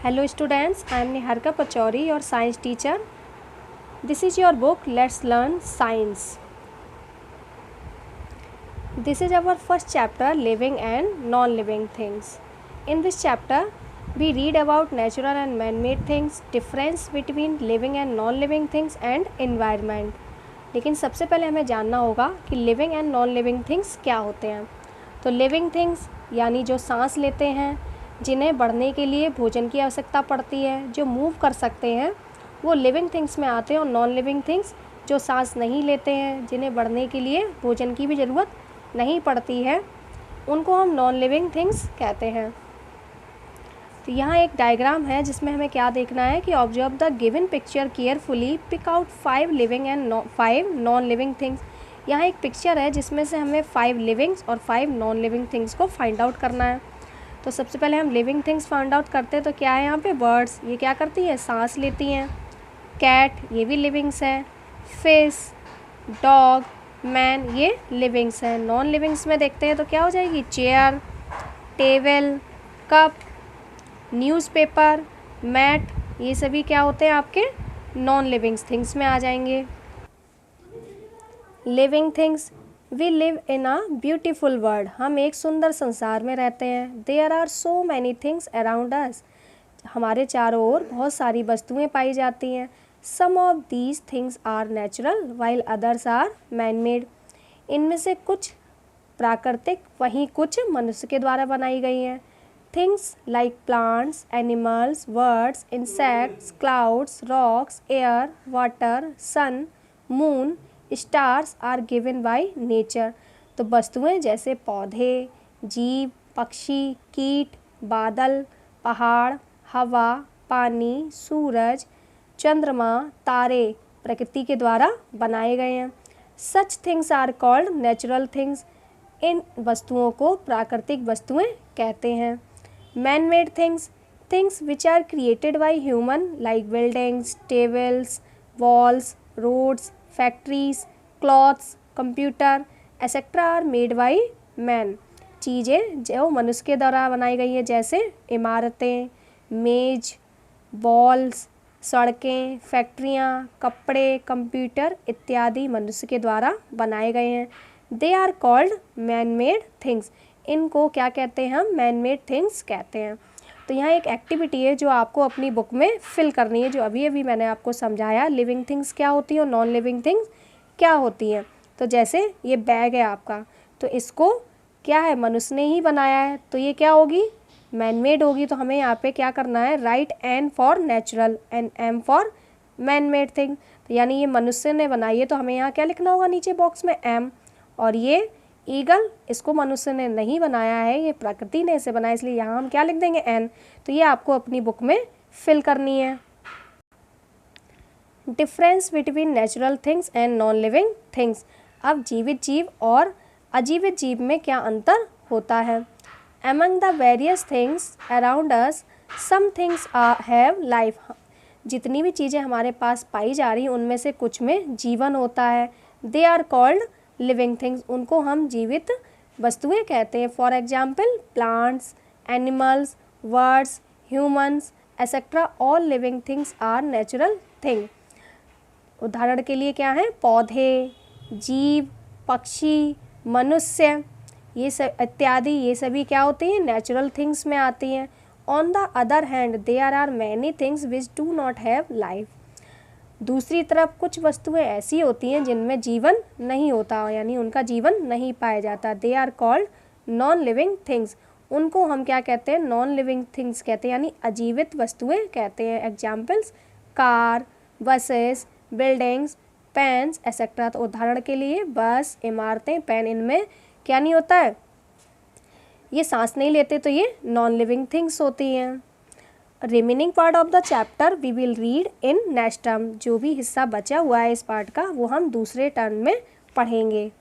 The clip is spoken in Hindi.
Hello students, I am Niharika Pachauri, your science teacher. This is your book, Let's Learn Science. This is our first chapter, Living and Non-Living Things. In this chapter, we read about natural and man-made things, difference between living and non-living things and environment. लेकिन सबसे पहले हमें जानना होगा कि living and non living things क्या होते हैं। तो लिविंग थिंग्स यानी जो सांस लेते हैं, जिन्हें बढ़ने के लिए भोजन की आवश्यकता पड़ती है, जो मूव कर सकते हैं, वो लिविंग थिंग्स में आते हैं। और नॉन लिविंग थिंग्स जो सांस नहीं लेते हैं, जिन्हें बढ़ने के लिए भोजन की भी ज़रूरत नहीं पड़ती है, उनको हम नॉन लिविंग थिंग्स कहते हैं। तो यहाँ एक डायग्राम है जिसमें हमें क्या देखना है कि observe the given picture carefully, pick out 5 living and 5 non living things. यहाँ एक पिक्चर है जिसमें से हमें 5 लिविंग्स और 5 नॉन लिविंग थिंग्स को फाइंड आउट करना है। तो सबसे पहले हम लिविंग थिंग्स फाइंड आउट करते हैं। तो क्या है यहाँ पे? बर्ड्स, ये क्या करती है? सांस लेती हैं। कैट, ये भी लिविंग्स है। फिश, डॉग, मैन, ये लिविंग्स हैं। नॉन लिविंग्स में देखते हैं तो क्या हो जाएगी? Chair, table, cup, newspaper, mat, ये सभी क्या होते हैं? आपके नॉन लिविंग थिंग्स में आ जाएंगे। Living things, we live in a beautiful world, हम एक सुंदर संसार में रहते हैं। There are so many things around us, हमारे चारों ओर बहुत सारी वस्तुएं पाई जाती हैं। Some of these things are natural while others are man made, इनमें से कुछ प्राकृतिक, वहीं कुछ मनुष्य के द्वारा बनाई गई हैं। Things like plants, animals, birds, insects, clouds, rocks, air, water, sun, moon, stars are given by nature. तो वस्तुएं जैसे पौधे, जीव, पक्षी, कीट, बादल, पहाड़, हवा, पानी, सूरज, चंद्रमा, तारे प्रकृति के द्वारा बनाए गए हैं। Such things are called natural things. इन वस्तुओं को प्राकृतिक वस्तुएं कहते हैं। Man-made things, things which are created by human like buildings, tables, walls, roads, factories, clothes, computer, etc. are made by man. चीज़ें जो मनुष्य के द्वारा बनाई गई हैं, जैसे इमारतें, मेज, बॉल्स, सड़कें, फैक्ट्रियाँ, कपड़े, कंप्यूटर इत्यादि मनुष्य के द्वारा बनाए गए हैं। They are called man-made things. इनको क्या कहते हैं? हम मैन मेड थिंग्स कहते हैं। तो यहाँ एक एक्टिविटी है जो आपको अपनी बुक में फिल करनी है, जो अभी अभी मैंने आपको समझाया। लिविंग थिंग्स क्या होती हैं और नॉन लिविंग थिंग्स क्या होती हैं। तो जैसे ये बैग है आपका, तो इसको क्या है? मनुष्य ने ही बनाया है, तो ये क्या होगी? मैन मेड होगी। तो हमें यहाँ पे क्या करना है? Write N for natural and M for man made thing. तो यानी ये मनुष्य ने बनाई है, तो हमें यहाँ क्या लिखना होगा? नीचे बॉक्स में एम। और ये ईगल, इसको मनुष्य ने नहीं बनाया है, ये प्रकृति ने इसे बनाया, इसलिए यहाँ हम क्या लिख देंगे? एन। तो ये आपको अपनी बुक में फिल करनी है। Difference between natural things and non living things. अब जीवित जीव और अजीवित जीव में क्या अंतर होता है? Among the various things around us, some things have life. जितनी भी चीज़ें हमारे पास पाई जा रही हैं, उनमें से कुछ में जीवन होता है। They are called living things, उनको हम जीवित वस्तुएं कहते हैं। For example plants, animals, birds, humans etcetera, all living things are natural thing. उदाहरण के लिए क्या है? पौधे, जीव, पक्षी, मनुष्य, ये सब इत्यादि, ये सभी क्या होती हैं? नेचुरल थिंग्स में आती हैं। On the other hand there are many things which do not have life. दूसरी तरफ कुछ वस्तुएं ऐसी होती हैं जिनमें जीवन नहीं होता, यानी उनका जीवन नहीं पाया जाता। They are called non living things, उनको हम क्या कहते हैं? नॉन लिविंग थिंग्स कहते हैं, यानी अजीवित वस्तुएं कहते हैं। Examples car, buses, buildings, pens etcetera. तो उदाहरण के लिए बस, इमारतें, पेन, इनमें क्या नहीं होता है? ये सांस नहीं लेते, तो ये नॉन लिविंग थिंग्स होती हैं। Remaining part of the chapter we will read in next term. जो भी हिस्सा बचा हुआ है इस पार्ट का, वो हम दूसरे टर्म में पढ़ेंगे।